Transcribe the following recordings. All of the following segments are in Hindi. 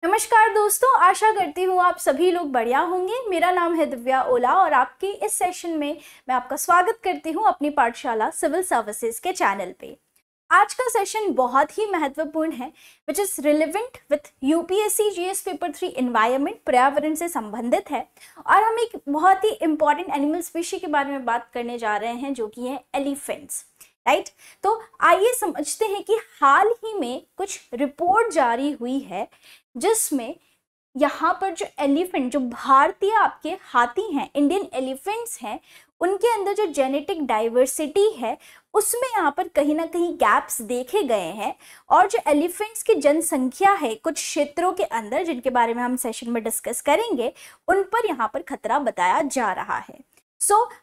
नमस्कार दोस्तों, आशा करती हूँ आप सभी लोग बढ़िया होंगे। मेरा नाम है दिव्या ओला और आपके इस सेशन में मैं आपका स्वागत करती हूँ अपनी पाठशाला सिविल सर्विसेज के चैनल पे। आज का सेशन बहुत ही महत्वपूर्ण है which is relevant with UPSC GS paper 3 environment, पर्यावरण से संबंधित है। और हम एक बहुत ही इंपॉर्टेंट एनिमल स्पीशी के बारे में बात करने जा रहे हैं जो कि है एलिफेंट्स, राइट। तो आइए समझते हैं कि हाल ही में कुछ रिपोर्ट जारी हुई है जिसमें यहाँ पर जो एलिफेंट, जो भारतीय आपके हाथी हैं, इंडियन एलिफेंट्स हैं, उनके अंदर जो जेनेटिक डाइवर्सिटी है उसमें यहाँ पर कहीं ना कहीं गैप्स देखे गए हैं। और जो एलिफेंट्स की जनसंख्या है कुछ क्षेत्रों के अंदर, जिनके बारे में हम सेशन में डिस्कस करेंगे, उन पर यहाँ पर खतरा बताया जा रहा है।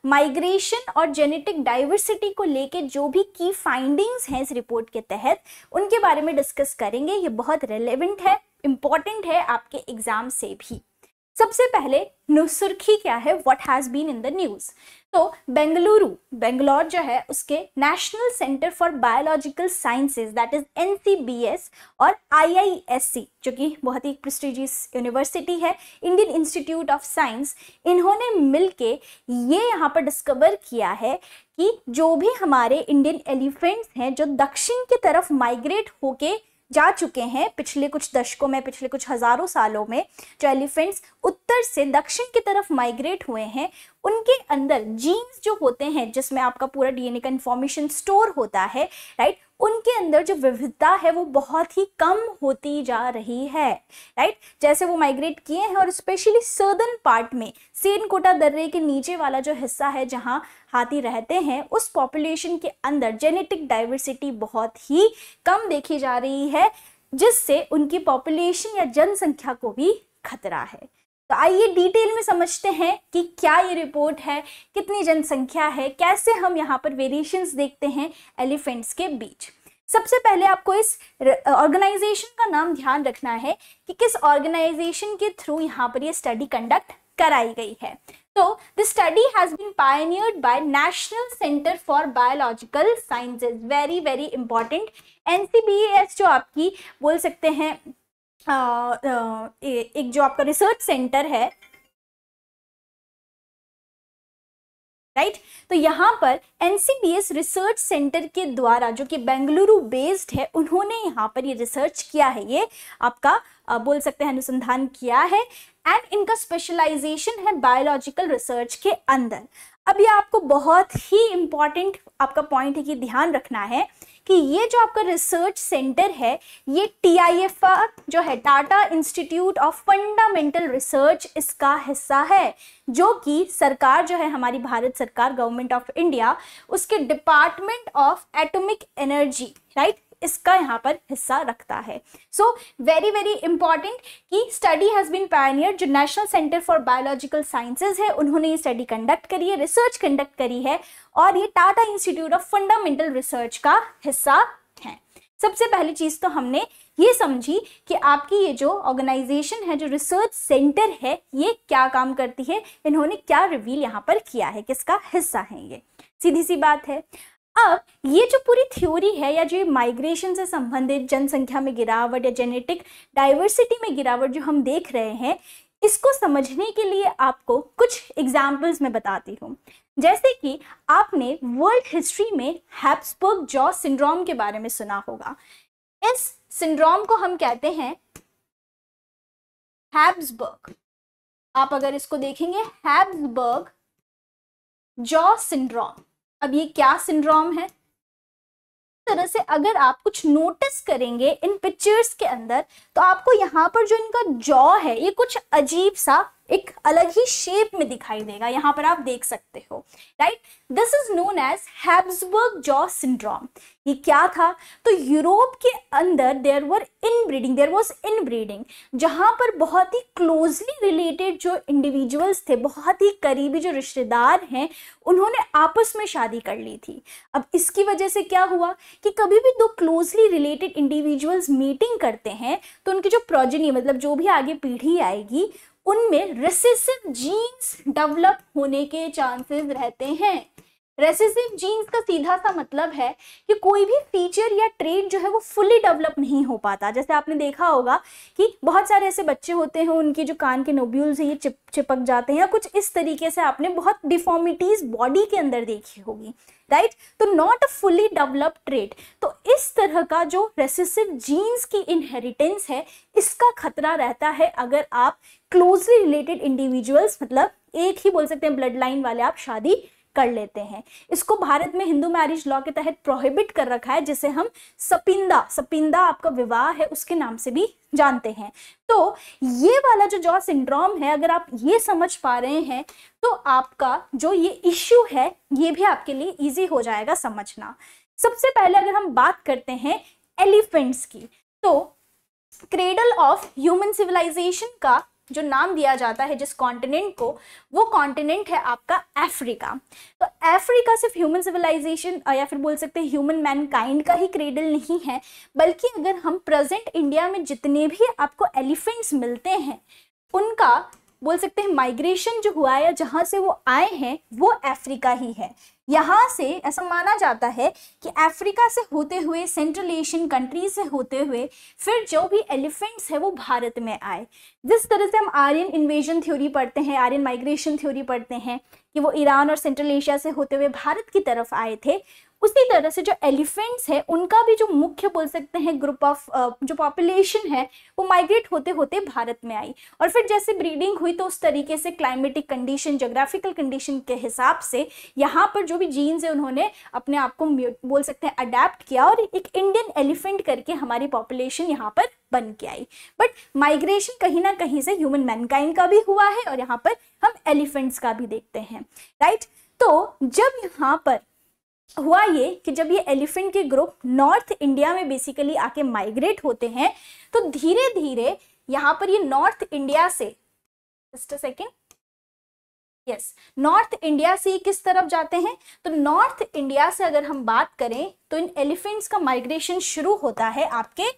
माइग्रेशन और जेनेटिक डाइवर्सिटी को लेके जो भी की फाइंडिंग्स हैं इस रिपोर्ट के तहत, उनके बारे में डिस्कस करेंगे। ये बहुत रेलेवेंट है, इंपॉर्टेंट है आपके एग्जाम से भी। सबसे पहले सुर्खी क्या है, what has been in the news. तो बेंगलोर जो है उसके national centre for biological sciences, that is NCBS, और आईआईएससी जो कि बहुत ही प्रेस्टिजियस यूनिवर्सिटी है, इंडियन इंस्टीट्यूट ऑफ साइंस, इन्होंने मिलके ये यहाँ पर डिस्कवर किया है कि जो भी हमारे इंडियन एलिफेंट्स हैं जो दक्षिण की तरफ माइग्रेट होके जा चुके हैं पिछले कुछ दशकों में, पिछले कुछ हजारों सालों में, जो एलिफेंट्स उत्तर से दक्षिण की तरफ माइग्रेट हुए हैं, उनके अंदर जीन्स जो होते हैं जिसमें आपका पूरा डीएनए का इंफॉर्मेशन स्टोर होता है, राइट, उनके अंदर जो विविधता है वो बहुत ही कम होती जा रही है, राइट। जैसे वो माइग्रेट किए हैं और स्पेशली सर्दर्न पार्ट में, सेनकोटा दर्रे के नीचे वाला जो हिस्सा है जहाँ हाथी रहते हैं, उस पॉपुलेशन के अंदर जेनेटिक डाइवर्सिटी बहुत ही कम देखी जा रही है, जिससे उनकी पॉपुलेशन या जनसंख्या को भी खतरा है। तो आइए डिटेल में समझते हैं कि क्या ये रिपोर्ट है, कितनी जनसंख्या है, कैसे हम यहाँ पर वेरिएशंस देखते हैं एलिफेंट्स के बीच। सबसे पहले आपको इस ऑर्गेनाइजेशन का नाम ध्यान रखना है कि किस ऑर्गेनाइजेशन के थ्रू यहाँ पर ये स्टडी कंडक्ट कराई गई है। तो this study has been pioneered by national centre for biological sciences, very very important. NCBS जो आपकी बोल सकते हैं एक जो आपका रिसर्च सेंटर है, राइट, तो यहाँ पर एनसीबीएस रिसर्च सेंटर के द्वारा, जो कि बेंगलुरु बेस्ड है, उन्होंने यहाँ पर ये रिसर्च किया है, ये आपका बोल सकते हैं अनुसंधान किया है, एंड इनका स्पेशलाइजेशन है बायोलॉजिकल रिसर्च के अंदर। अब ये आपको बहुत ही इंपॉर्टेंट आपका पॉइंट है कि ध्यान रखना है कि ये जो आपका रिसर्च सेंटर है, ये TIFR जो है, Tata institute of fundamental research, इसका हिस्सा है, जो कि सरकार जो है हमारी भारत सरकार, गवर्नमेंट ऑफ इंडिया, उसके department of atomic energy, right, इसका यहाँ पर हिस्सा रखता है। सो वेरी वेरी इंपॉर्टेंट कि स्टडी हैज बीन पायनियर, जो national centre for biological sciences है, उन्होंने ये स्टडी कंडक्ट करी है, रिसर्च कंडक्ट करी है, और ये Tata institute of fundamental research का हिस्सा है। सबसे पहली चीज तो हमने ये समझी कि आपकी ये जो ऑर्गेनाइजेशन है, जो रिसर्च सेंटर है, ये क्या काम करती है, इन्होंने क्या रिवील यहाँ पर किया है, किसका हिस्सा है, ये सीधी सी बात है। अब ये जो पूरी थ्योरी है, या जो माइग्रेशन से संबंधित जनसंख्या में गिरावट या जेनेटिक डाइवर्सिटी में गिरावट जो हम देख रहे हैं, इसको समझने के लिए आपको कुछ एग्जाम्पल्स मैं बताती हूँ। जैसे कि आपने वर्ल्ड हिस्ट्री में हैब्सबर्ग जॉ सिंड्रोम के बारे में सुना होगा। इस सिंड्रोम को हम कहते हैं हैब्सबर्ग, आप अगर इसको देखेंगे, हैब्सबर्ग जॉ सिंड्रोम। अब ये क्या सिंड्रोम है, इस तरह से अगर आप कुछ नोटिस करेंगे इन पिक्चर्स के अंदर, तो आपको यहाँ पर जो इनका जॉ है, ये कुछ अजीब सा एक अलग ही शेप में दिखाई देगा, यहाँ पर आप देख सकते हो, right. This is known as Habsburg jaw syndrome. ये क्या था, तो यूरोप के अंदर देयर वाज इनब्रीडिंग, जहां पर बहुत ही क्लोजली रिलेटेड जो इंडिविजुअल्स थे, बहुत ही करीबी जो रिश्तेदार हैं, उन्होंने आपस में शादी कर ली थी। अब इसकी वजह से क्या हुआ कि कभी भी दो क्लोजली रिलेटेड इंडिविजुअल्स मीटिंग करते हैं तो उनकी जो प्रोजेनी, मतलब जो भी आगे पीढ़ी आएगी, उनमें रिसेसिव जीन्स डेवलप होने के चांसेस रहते हैं। रेसेसिव जीन्स का सीधा सा मतलब है कि कोई भी फीचर या ट्रेट जो है वो फुली डेवलप नहीं हो पाता। जैसे आपने देखा होगा कि बहुत सारे ऐसे बच्चे होते हैं, उनकी जो कान के नोब्यूल्स है ये चिपक जाते हैं, या कुछ इस तरीके से आपने बहुत डिफॉर्मिटीज बॉडी के अंदर देखी होगी, राइट। तो not a fully developed trait. तो इस तरह का जो रेसेसिव जीन्स की इनहेरिटेंस है, इसका खतरा रहता है अगर आप क्लोजली रिलेटेड इंडिविजुअल्स, मतलब एक ही बोल सकते हैं ब्लड लाइन वाले, आप शादी कर लेते हैं। इसको भारत में हिंदू मैरिज लॉ के तहत प्रोहिबिट कर रखा है, जिसे हम सपिंदा आपका विवाह है उसके नाम से भी जानते हैं। तो ये वाला जो जॉ सिंड्रोम है, अगर आप ये समझ पा रहे हैं तो आपका जो ये इश्यू है ये भी आपके लिए इजी हो जाएगा समझना। सबसे पहले अगर हम बात करते हैं एलिफेंट्स की, तो क्रेडल ऑफ ह्यूमन सिविलाइजेशन का जो नाम दिया जाता है जिस कॉन्टिनेंट को, वो कॉन्टिनेंट है आपका अफ्रीका। तो अफ्रीका सिर्फ ह्यूमन सिविलाइजेशन या फिर बोल सकते हैं ह्यूमन मैनकाइंड का ही क्रेडल नहीं है, बल्कि अगर हम प्रेजेंट इंडिया में जितने भी आपको एलिफेंट्स मिलते हैं उनका बोल सकते हैं माइग्रेशन जो हुआ है या जहाँ से वो आए हैं वो अफ्रीका ही है। यहाँ से ऐसा माना जाता है कि अफ्रीका से होते हुए, सेंट्रल एशियन कंट्री से होते हुए फिर जो भी एलिफेंट्स है वो भारत में आए। जिस तरह से हम आर्यन इन्वेजन थ्योरी पढ़ते हैं, आर्यन माइग्रेशन थ्योरी पढ़ते हैं कि वो ईरान और सेंट्रल एशिया से होते हुए भारत की तरफ आए थे, उसी तरह से जो एलिफेंट्स है उनका भी जो मुख्य बोल सकते हैं ग्रुप ऑफ जो पॉपुलेशन है वो माइग्रेट होते होते भारत में आई। और फिर जैसे ब्रीडिंग हुई तो उस तरीके से क्लाइमेटिक कंडीशन, जोग्राफिकल कंडीशन के हिसाब से यहाँ पर जो भी जीन्स है उन्होंने अपने आप को बोल सकते हैं अडेप्ट किया और एक इंडियन एलिफेंट करके हमारी पॉपुलेशन यहाँ पर बन के आई। बट माइग्रेशन कहीं ना कहीं से ह्यूमन मैनकाइंड का भी हुआ है और यहाँ पर हम एलिफेंट्स का भी देखते हैं, राइट। तो जब यहाँ पर हुआ ये कि जब ये एलिफेंट के ग्रुप नॉर्थ इंडिया में बेसिकली आके माइग्रेट होते हैं तो धीरे धीरे यहाँ पर ये नॉर्थ इंडिया से, just a second, yes, north India से किस तरफ जाते हैं, तो नॉर्थ इंडिया से अगर हम बात करें तो इन एलिफेंट्स का माइग्रेशन शुरू होता है आपके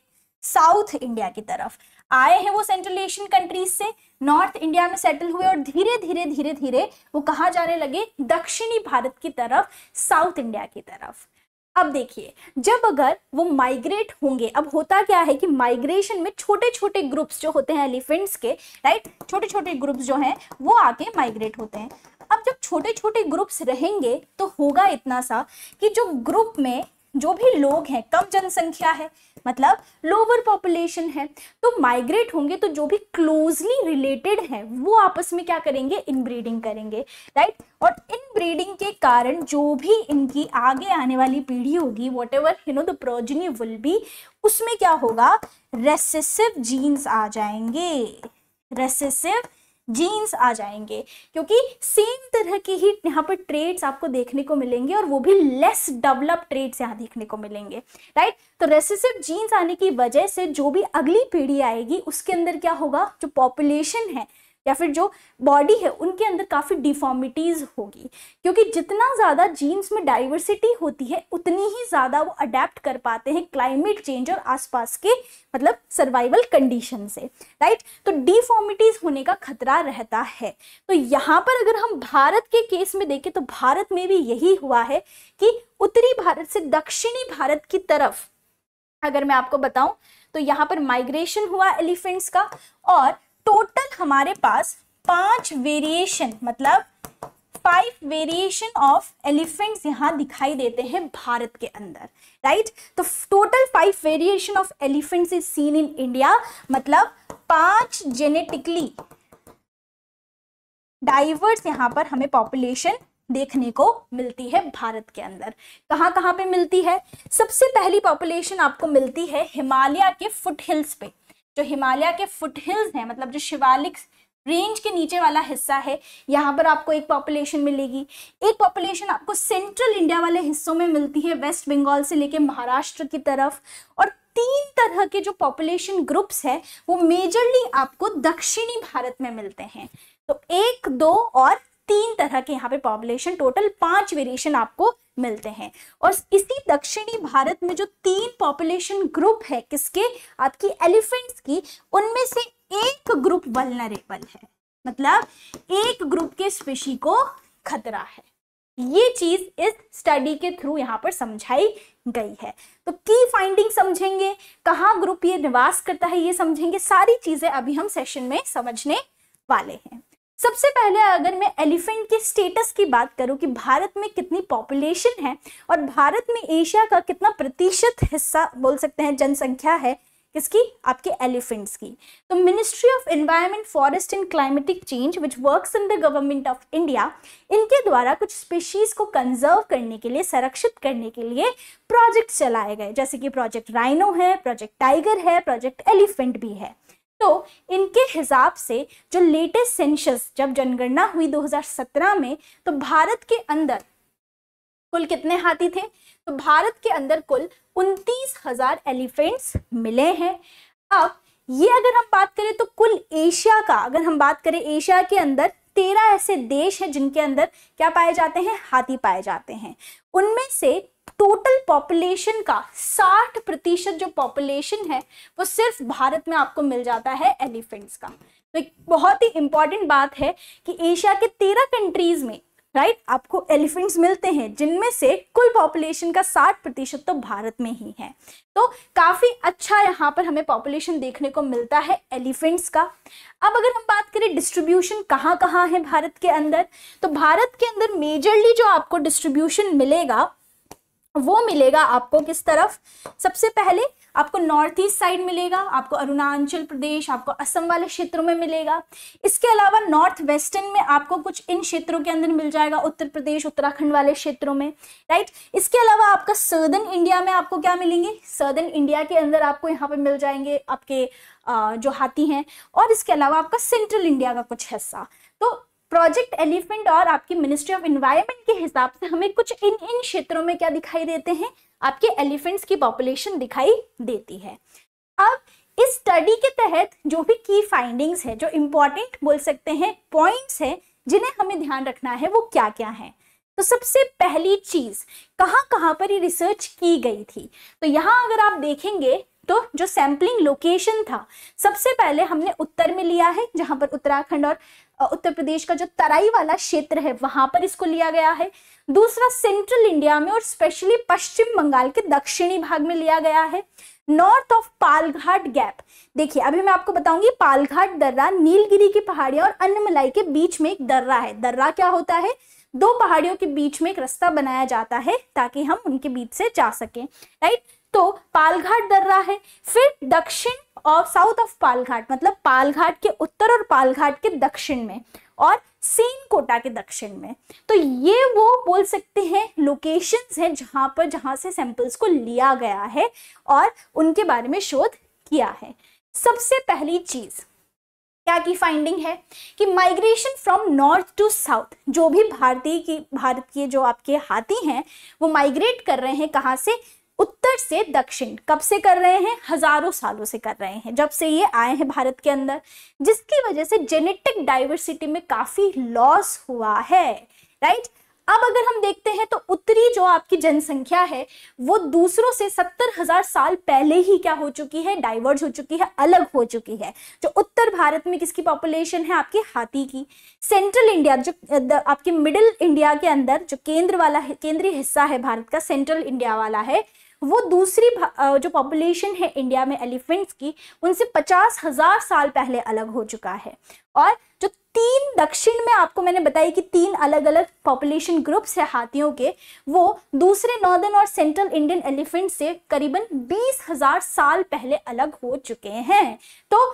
साउथ इंडिया की तरफ। आए हैं वो सेंट्रल एशियन कंट्रीज से, नॉर्थ इंडिया में सेटल हुए और धीरे धीरे धीरे धीरे वो कहाँ जाने लगे, दक्षिणी भारत की तरफ, साउथ इंडिया की तरफ। अब देखिए, जब अगर वो माइग्रेट होंगे, अब होता क्या है कि माइग्रेशन में छोटे छोटे ग्रुप्स जो होते हैं एलिफेंट्स के, राइट, छोटे छोटे ग्रुप्स जो हैं वो आके माइग्रेट होते हैं। अब जब छोटे छोटे ग्रुप्स रहेंगे तो होगा इतना सा कि जो ग्रुप में जो भी लोग हैं, कम जनसंख्या है, मतलब लोअर पॉपुलेशन है, तो माइग्रेट होंगे तो जो भी क्लोजली रिलेटेड है वो आपस में क्या करेंगे, इनब्रीडिंग करेंगे, राइट। और इनब्रीडिंग के कारण जो भी इनकी आगे आने वाली पीढ़ी होगी, what ever the progeny will be, उसमें क्या होगा, रेसेसिव जीन्स आ जाएंगे, रेसेसिव जीन्स आ जाएंगे, क्योंकि सेम तरह के ही यहाँ पर ट्रेड्स आपको देखने को मिलेंगे और वो भी लेस डेवलप्ड ट्रेड्स यहाँ देखने को मिलेंगे, राइट। तो रेसेसिव जीन्स आने की वजह से जो भी अगली पीढ़ी आएगी उसके अंदर क्या होगा, जो पॉपुलेशन है या फिर जो बॉडी है उनके अंदर काफ़ी डिफॉर्मिटीज़ होगी, क्योंकि जितना ज़्यादा जीन्स में डाइवर्सिटी होती है उतनी ही ज़्यादा वो अडेप्ट कर पाते हैं क्लाइमेट चेंज और आसपास के मतलब सर्वाइवल कंडीशन से, राइट। तो डिफॉर्मिटीज़ होने का खतरा रहता है। तो यहाँ पर अगर हम भारत के केस में देखें तो भारत में भी यही हुआ है कि उत्तरी भारत से दक्षिणी भारत की तरफ अगर मैं आपको बताऊं तो यहाँ पर माइग्रेशन हुआ एलिफेंट्स का, और टोटल हमारे पास 5 वेरिएशन, मतलब 5 वेरिएशन ऑफ एलिफेंट्स यहाँ दिखाई देते हैं भारत के अंदर, राइट। तो total 5 variation of elephants is seen in India, मतलब 5 जेनेटिकली डाइवर्स यहाँ पर हमें पॉपुलेशन देखने को मिलती है भारत के अंदर। कहाँ कहाँ पे मिलती है, सबसे पहली पॉपुलेशन आपको मिलती है हिमालय के फुट हिल्स पे। जो हिमालय के फुट हिल्स हैं, मतलब जो शिवालिक रेंज के नीचे वाला हिस्सा है, यहाँ पर आपको एक पॉपुलेशन मिलेगी। एक पॉपुलेशन आपको सेंट्रल इंडिया वाले हिस्सों में मिलती है, वेस्ट बंगाल से लेके महाराष्ट्र की तरफ। और 3 तरह के जो पॉपुलेशन ग्रुप्स है वो मेजरली आपको दक्षिणी भारत में मिलते हैं। तो 1, 2 और 3 तरह के यहाँ पे पॉपुलेशन, टोटल 5 वेरिएशन आपको मिलते हैं। और इसी दक्षिणी भारत में जो 3 पॉपुलेशन ग्रुप है किसके, आपकी एलिफेंट्स की, उनमें से एक ग्रुप वल्नरेबल है, मतलब एक ग्रुप के स्पीशी को खतरा है, ये चीज इस स्टडी के थ्रू यहाँ पर समझाई गई है। तो की फाइंडिंग समझेंगे, कहाँ ग्रुप ये निवास करता है ये समझेंगे, सारी चीजें अभी हम सेशन में समझने वाले हैं। सबसे पहले अगर मैं एलिफेंट के स्टेटस की बात करूं कि भारत में कितनी पॉपुलेशन है और भारत में एशिया का कितना प्रतिशत हिस्सा बोल सकते हैं जनसंख्या है किसकी, आपके एलिफेंट्स की, तो ministry of environment, forest and climatic change which works in the government of India, इनके द्वारा कुछ स्पीशीज को कंजर्व करने के लिए, संरक्षित करने के लिए प्रोजेक्ट चलाए गए, जैसे कि प्रोजेक्ट राइनो है, प्रोजेक्ट टाइगर है, प्रोजेक्ट एलिफेंट भी है। तो इनके हिसाब से जो लेटेस्ट सेंसस जब जनगणना हुई 2017 में, तो भारत के अंदर कुल कितने हाथी थे, तो भारत के अंदर कुल 29,000 एलिफेंट्स मिले हैं। अब ये अगर हम बात करें तो कुल एशिया का, अगर हम बात करें एशिया के अंदर 13 ऐसे देश हैं जिनके अंदर क्या पाए जाते हैं, हाथी पाए जाते हैं। उनमें से टोटल पॉपुलेशन का 60% जो पॉपुलेशन है वो सिर्फ भारत में आपको मिल जाता है एलिफेंट्स का। तो एक बहुत ही इंपॉर्टेंट बात है कि एशिया के 13 कंट्रीज में राइट आपको एलिफेंट्स मिलते हैं, जिनमें से कुल पॉपुलेशन का 60% तो भारत में ही है। तो काफी अच्छा यहाँ पर हमें पॉपुलेशन देखने को मिलता है एलिफेंट्स का। अब अगर हम बात करें डिस्ट्रीब्यूशन कहाँ कहाँ है भारत के अंदर, तो भारत के अंदर मेजरली जो आपको डिस्ट्रीब्यूशन मिलेगा वो मिलेगा आपको किस तरफ, सबसे पहले आपको नॉर्थ ईस्ट साइड मिलेगा, आपको अरुणाचल प्रदेश, आपको असम वाले क्षेत्रों में मिलेगा। इसके अलावा नॉर्थ वेस्टर्न में आपको कुछ इन क्षेत्रों के अंदर मिल जाएगा, उत्तर प्रदेश उत्तराखंड वाले क्षेत्रों में, राइट। इसके अलावा आपका सर्दर्न इंडिया में आपको क्या मिलेंगे, सर्दर्न इंडिया के अंदर आपको यहाँ पे मिल जाएंगे आपके जो हाथी हैं, और इसके अलावा आपका सेंट्रल इंडिया का कुछ हिस्सा। तो प्रोजेक्ट एलिफेंट और आपकी मिनिस्ट्री ऑफ एनवायरनमेंट के हिसाब से हमें कुछ इन क्षेत्रों में क्या दिखाई देते हैं, आपके एलिफेंट्स की पॉपुलेशन दिखाई देती है। अब इस स्टडी के तहत जो भी की फाइंडिंग्स है, जो इंपॉर्टेंट बोल सकते हैं पॉइंट्स है जिन्हें हमें ध्यान रखना है, वो क्या क्या है। तो सबसे पहली चीज कहाँ कहाँ पर ये रिसर्च की गई थी, तो यहाँ अगर आप देखेंगे तो जो सैम्पलिंग लोकेशन था, सबसे पहले हमने उत्तर में लिया है, जहां पर उत्तराखंड और उत्तर प्रदेश का जो तराई वाला क्षेत्र है वहां पर इसको लिया गया है। दूसरा सेंट्रल इंडिया में और स्पेशली पश्चिम बंगाल के दक्षिणी भाग में लिया गया है। नॉर्थ ऑफ पालघाट गैप, देखिए अभी मैं आपको बताऊंगी, पालघाट दर्रा नीलगिरी की पहाड़ियां और अन्नमलाई के बीच में एक दर्रा है। दर्रा क्या होता है, दो पहाड़ियों के बीच में एक रास्ता बनाया जाता है ताकि हम उनके बीच से जा सकें, राइट। तो पालघाट दर्रा है। फिर दक्षिण और साउथ ऑफ पालघाट, मतलब पालघाट के उत्तर और पालघाट के दक्षिण में, और सेनकोटा के दक्षिण में। तो ये वो बोल सकते हैं लोकेशंस हैं जहां से सैंपल्स को लिया गया है और उनके बारे में शोध किया है। सबसे पहली चीज क्या की फाइंडिंग है कि migration from north to south, जो भी भारत के जो आपके हाथी हैं वो माइग्रेट कर रहे हैं, कहाँ से, उत्तर से दक्षिण। कब से कर रहे हैं, हजारों सालों से कर रहे हैं, जब से ये आए हैं भारत के अंदर, जिसकी वजह से जेनेटिक डाइवर्सिटी में काफी लॉस हुआ है, राइट। अब अगर हम देखते हैं तो उत्तरी जो आपकी जनसंख्या है वो दूसरों से 70,000 साल पहले ही क्या हो चुकी है, डाइवर्ज हो चुकी है, अलग हो चुकी है। जो उत्तर भारत में किसकी पॉपुलेशन है, आपके हाथी की। सेंट्रल इंडिया जो आपके मिडिल इंडिया के अंदर जो केंद्रीय हिस्सा है भारत का, सेंट्रल इंडिया वाला है, वो दूसरी जो पॉपुलेशन है इंडिया में एलिफेंट्स की, उनसे 50,000 साल पहले अलग हो चुका है। और जो 3 दक्षिण में आपको मैंने बताई कि 3 अलग अलग पॉपुलेशन ग्रुप्स है हाथियों के, वो दूसरे नॉर्दर्न और सेंट्रल इंडियन एलिफेंट से करीबन 20,000 साल पहले अलग हो चुके हैं। तो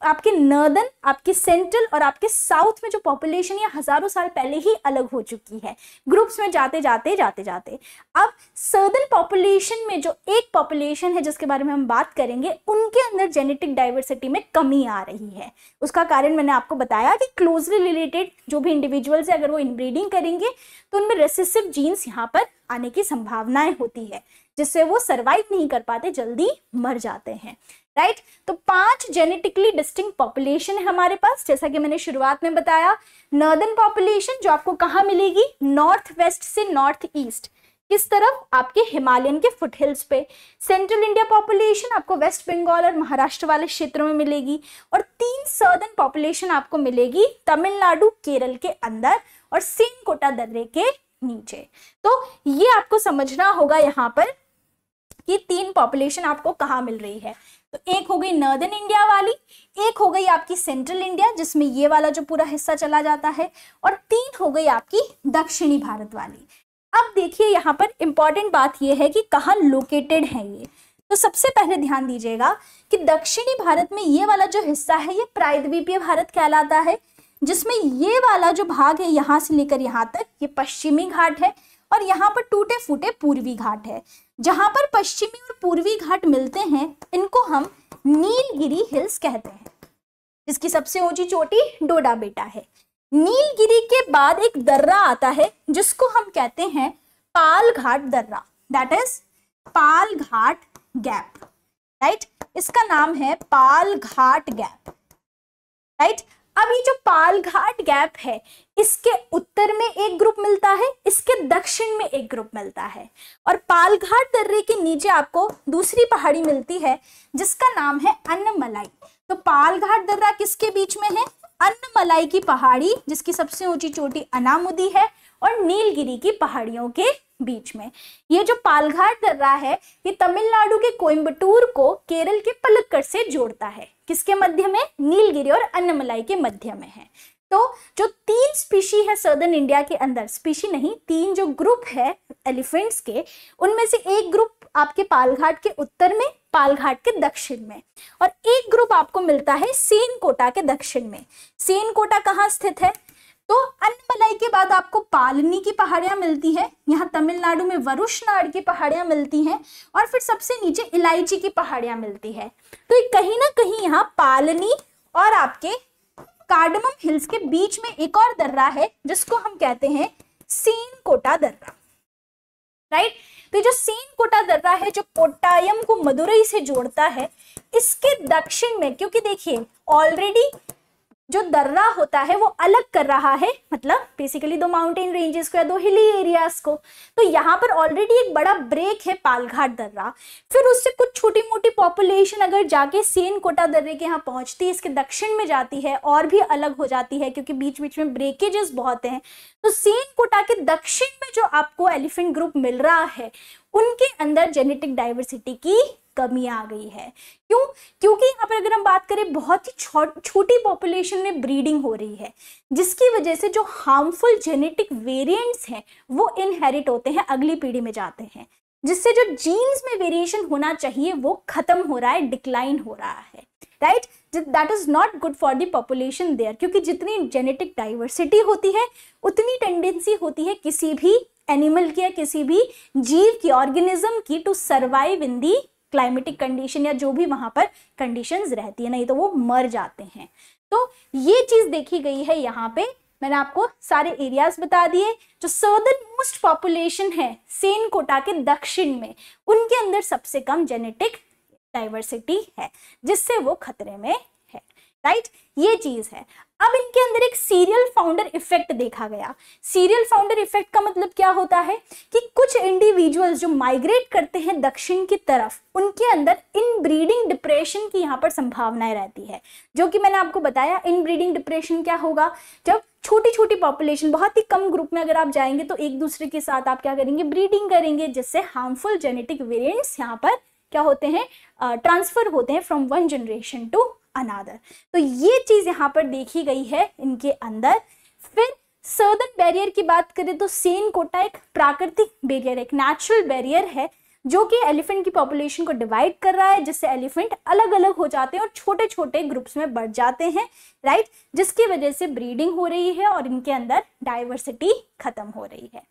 आपके नॉर्दर्न, आपके सेंट्रल और आपके साउथ में जो पॉपुलेशन ये हजारों साल पहले ही अलग हो चुकी है, ग्रुप्स में जाते जाते। अब सर्दर्न पॉपुलेशन में जो एक पॉपुलेशन है जिसके बारे में हम बात करेंगे, उनके अंदर जेनेटिक डाइवर्सिटी में कमी आ रही है। उसका कारण मैंने आपको बताया कि क्लोजली रिलेटेड जो भी इंडिविजुअल्स है, अगर वो इनब्रीडिंग करेंगे तो उनमें रेसेसिव जीन्स यहाँ पर आने की संभावनाएं होती है, जिससे वो सर्वाइव नहीं कर पाते, जल्दी मर जाते हैं, राइट। तो 5 जेनेटिकली डिस्टिंक्ट पॉपुलेशन है हमारे पास, जैसा कि मैंने शुरुआत में बताया। नॉर्दर्न पॉपुलेशन जो आपको कहाँ मिलेगी, नॉर्थ वेस्ट से नॉर्थ ईस्ट, किस तरफ, आपके हिमालयन के फुटहिल्स पे। सेंट्रल इंडिया पॉपुलेशन आपको वेस्ट बंगाल और महाराष्ट्र वाले क्षेत्रों में मिलेगी। और 3 सर्दर्न पॉपुलेशन आपको मिलेगी तमिलनाडु, केरल के अंदर और सेनकोटा दर्रे के नीचे। तो ये आपको समझना होगा यहाँ पर कि 3 पॉपुलेशन आपको कहाँ मिल रही है। तो एक हो गई नॉर्दर्न इंडिया वाली, एक हो गई आपकी सेंट्रल इंडिया जिसमें ये वाला जो पूरा हिस्सा चला जाता है, और 3 हो गई आपकी दक्षिणी भारत वाली। अब देखिए यहाँ पर इंपॉर्टेंट बात ये है कि कहाँ लोकेटेड है ये। तो सबसे पहले ध्यान दीजिएगा कि दक्षिणी भारत में ये वाला जो हिस्सा है ये प्रायद्वीपीय भारत कहलाता है, जिसमें ये वाला जो भाग है यहाँ से लेकर यहाँ तक ये पश्चिमी घाट है, और यहाँ पर टूटे फूटे पूर्वी घाट है। जहां पर पश्चिमी और पूर्वी घाट मिलते हैं इनको हम नीलगिरी हिल्स कहते हैं, जिसकी सबसे ऊंची चोटी डोडा बेटा है। नीलगिरी के बाद एक दर्रा आता है जिसको हम कहते हैं पाल घाट दर्रा, that is Pal Ghat gap, right. इसका नाम है पाल घाट गैप, राइट। अब ये जो पाल घाट गैप है इसके उत्तर में एक ग्रुप मिलता है, इसके दक्षिण में एक ग्रुप मिलता है, और पाल घाट दर्रे के नीचे आपको दूसरी पहाड़ी मिलती है जिसका नाम है अन्नमलाई। तो पाल घाट दर्रा किसके बीच में है? अन्नमलाई की पहाड़ी जिसकी सबसे ऊंची चोटी अनामुदी है, और नीलगिरी की पहाड़ियों के बीच में। ये जो पालघाट दर्रा है ये तमिलनाडु के कोयम्बटूर को केरल के पलक्कड़ से जोड़ता है। किसके मध्य में? नीलगिरी और अन्नमलाई के मध्य में है। तो जो 3 स्पीशी है सदर्न इंडिया के अंदर, स्पीशी नहीं 3 जो ग्रुप है एलिफेंट्स के, उनमें से एक ग्रुप आपके पालघाट के उत्तर में, पालघाट के दक्षिण में, और एक ग्रुप आपको मिलता है सेनकोटा के दक्षिण में। सेनकोटा कहाँ स्थित है? तो अन्नमलाई के बाद आपको पालनी की पहाड़ियां मिलती है, यहाँ तमिलनाडु में वरुशनाड की पहाड़ियां मिलती हैं, और फिर सबसे नीचे इलायची की पहाड़ियां मिलती है। तो कहीं ना कहीं यहाँ पालनी और आपके कार्डमम हिल्स के बीच में एक और दर्रा है जिसको हम कहते हैं सेनकोटा दर्रा, राइट। तो जो सेनकोटा दर्रा है जो कोट्टायम को मदुरई से जोड़ता है, इसके दक्षिण में, क्योंकि देखिए ऑलरेडी जो दर्रा होता है वो अलग कर रहा है, मतलब बेसिकली 2 माउंटेन रेंजेस को या 2 हिली एरियाज को। तो यहाँ पर ऑलरेडी एक बड़ा ब्रेक है पालघाट दर्रा, फिर उससे कुछ छोटी मोटी पॉपुलेशन अगर जाके सेनकोटा दर्रे के यहाँ पहुंचती है, इसके दक्षिण में जाती है और भी अलग हो जाती है क्योंकि बीच बीच में ब्रेकेजेस बहुत हैं। तो सेनकोटा के दक्षिण में जो आपको एलिफेंट ग्रुप मिल रहा है उनके अंदर जेनेटिक डाइवर्सिटी की कमी आ गई है। क्यों? क्योंकि यहाँ पर अगर हम बात करें बहुत ही छोटी पॉपुलेशन में ब्रीडिंग हो रही है, जिसकी वजह से जो हार्मफुल जेनेटिक वेरिएंट्स हैं वो इनहेरिट होते हैं, अगली पीढ़ी में जाते हैं, जिससे जो जीन्स में वेरिएशन होना चाहिए वो खत्म हो रहा है, डिक्लाइन हो रहा है, right. That is not good for the population there, क्योंकि जितनी जेनेटिक डाइवर्सिटी होती है उतनी टेंडेंसी होती है किसी भी एनिमल की या किसी भी जीव की, ऑर्गेनिज्म की, to survive in the climatic condition या जो भी वहां पर कंडीशंस रहती है, नहीं तो वो मर जाते हैं। तो ये चीज देखी गई है। यहाँ पे मैंने आपको सारे एरियाज बता दिए। जो सर्दर्न मोस्ट पॉपुलेशन है सेनकोटा के दक्षिण में, उनके अंदर सबसे कम जेनेटिक डाइवर्सिटी है, जिससे वो खतरे में है, राइट। ये चीज है। अब इनके अंदर एक सीरियल फाउंडर इफेक्ट देखा गया। सीरियल फाउंडर इफेक्ट का मतलब क्या होता है कि कुछ इंडिविजुअल्स जो माइग्रेट करते हैं दक्षिण की तरफ, उनके अंदर इनब्रीडिंग डिप्रेशन की यहाँ पर संभावनाएं रहती है, जो कि मैंने आपको बताया। इनब्रीडिंग डिप्रेशन क्या होगा? जब छोटी छोटी पॉपुलेशन, बहुत ही कम ग्रुप में अगर आप जाएंगे तो एक दूसरे के साथ आप क्या करेंगे? ब्रीडिंग करेंगे, जिससे हार्मफुल जेनेटिक वेरिएंट्स यहाँ पर क्या होते हैं? ट्रांसफर होते हैं from one generation to another. तो ये चीज यहाँ पर देखी गई है इनके अंदर। फिर सर्दर्न बैरियर की बात करें तो सेनकोटा एक प्राकृतिक बैरियर, एक नेचुरल बैरियर है जो कि एलिफेंट की पॉपुलेशन को डिवाइड कर रहा है, जिससे एलिफेंट अलग अलग हो जाते हैं और छोटे छोटे ग्रुप्स में बढ़ जाते हैं, राइट, जिसकी वजह से ब्रीडिंग हो रही है और इनके अंदर डाइवर्सिटी खत्म हो रही है।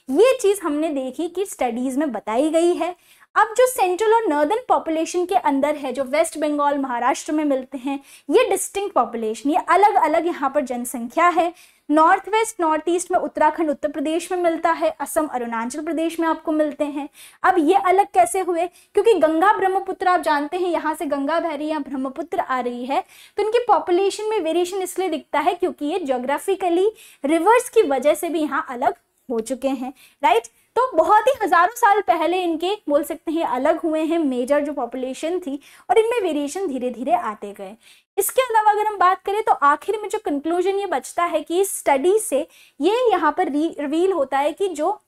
ये चीज हमने देखी कि स्टडीज में बताई गई है। अब जो सेंट्रल और नॉर्दर्न पॉपुलेशन के अंदर है, जो वेस्ट बंगाल महाराष्ट्र में मिलते हैं, ये डिस्टिंक्ट पॉपुलेशन, ये अलग अलग यहाँ पर जनसंख्या है। नॉर्थ वेस्ट नॉर्थ ईस्ट में उत्तराखंड उत्तर प्रदेश में मिलता है, असम अरुणाचल प्रदेश में आपको मिलते हैं। अब ये अलग कैसे हुए? क्योंकि गंगा ब्रह्मपुत्र आप जानते हैं, यहाँ से गंगा बह रही है, ब्रह्मपुत्र आ रही है, तो इनकी पॉपुलेशन में वेरिएशन इसलिए दिखता है क्योंकि ये ज्योग्राफिकली रिवर्स की वजह से भी यहाँ अलग हो चुके हैं, राइट। तो बहुत ही हजारों साल पहले इनके बोल सकते हैं अलग हुए हैं मेजर जो पॉपुलेशन थी, और इनमें वेरिएशन धीरे धीरे आते गए। इसके अलावा अगर हम बात करें तो आखिर में जो कंक्लूजन ये बचता है कि इस स्टडी से ये यहाँ पर रिवील होता है कि जो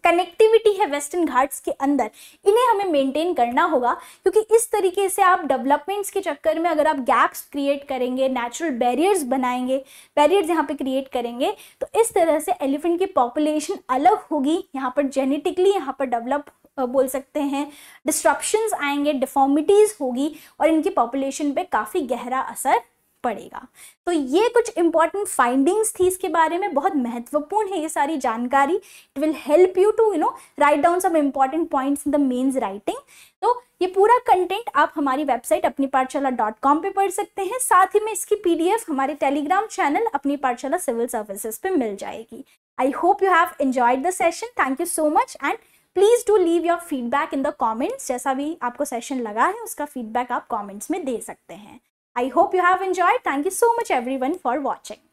कनेक्टिविटी है वेस्टर्न घाट्स के अंदर, इन्हें हमें मेंटेन करना होगा, क्योंकि इस तरीके से आप डेवलपमेंट्स के चक्कर में अगर आप गैप्स क्रिएट करेंगे, नेचुरल बैरियर्स बनाएंगे, बैरियर्स यहाँ पे क्रिएट करेंगे, तो इस तरह से एलिफेंट की पॉपुलेशन अलग होगी, यहाँ पर जेनेटिकली यहाँ पर डेवलप बोल सकते हैं डिस्ट्रप्शंस आएंगे, डिफॉर्मिटीज होगी और इनकी पॉपुलेशन पे काफ़ी गहरा असर पड़ेगा। तो ये कुछ इंपॉर्टेंट फाइंडिंग्स थी इसके बारे में, बहुत महत्वपूर्ण है ये सारी जानकारी। It will help you to write down some important points in the mains writing. तो ये पूरा कंटेंट आप हमारी वेबसाइट अपनी पाठशाला.com पे पढ़ सकते हैं। साथ ही में इसकी PDF हमारे टेलीग्राम चैनल अपनी पाठशाला सिविल सर्विसेज पे मिल जाएगी। I hope you have enjoyed the session. Thank you so much and please do leave your feedback in the comments. जैसा भी आपको सेशन लगा है उसका फीडबैक आप कॉमेंट्स में दे सकते हैं। I hope you have enjoyed. Thank you so much everyone for watching.